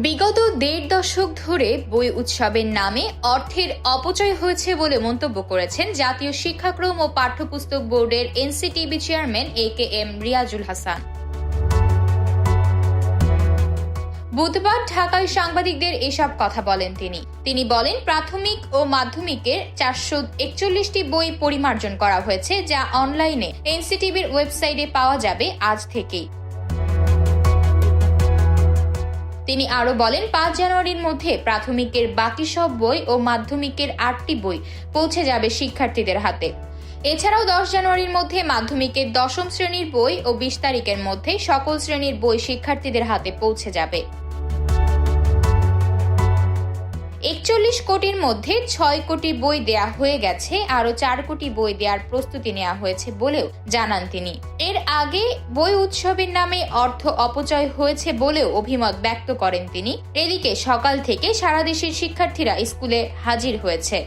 বিগত ১.৫ দশক ধরে বই উৎসবের নামে অর্থের অপচয় হয়েছে বলে মন্তব্য করেছেন জাতীয় শিক্ষাক্রম ও পাঠ্যপুস্তক বোর্ডের NCTB chairman AKM Riazul Hasan. বুধবার ঢাকায় সাংবাদিকদের এসব কথা বলেন তিনি বলেন, প্রাথমিক ও মাধ্যমিকের ৪৪১টি বই পরিমার্জন করা হয়েছে, যা অনলাইনে এনসিটিবির ওয়েবসাইটে পাওয়া যাবে আজ থেকেই। তিনি আরো বলেন, ৫ জানুয়ারির মধ্যে প্রাথমিকের বাকি সব বই ও মাধ্যমিকের ৮টি বই পৌঁছে যাবে শিক্ষার্থীদের হাতে। এছাড়াও ১০ জানুয়ারির মধ্যে মাধ্যমিকের ১০ম শ্রেণীর বই ও ২০ তারিখের মধ্যে সকল শ্রেণীর বই শিক্ষার্থীদের হাতে পৌঁছে যাবে। ৪১ কোটির মধ্যে ৬ কোটি বই দেয়া হয়ে গেছে, আরো ৪ কোটি বই দেওয়ার প্রস্তুতি নেওয়া হয়েছে বলেও জানান তিনি। এর আগে বই উৎসবের নামে অর্থ অপচয় হয়েছে বলেও অভিমত ব্যক্ত করেন তিনি। এদিকে সকাল থেকে সারা দেশের শিক্ষার্থীরা স্কুলে হাজির হয়েছে।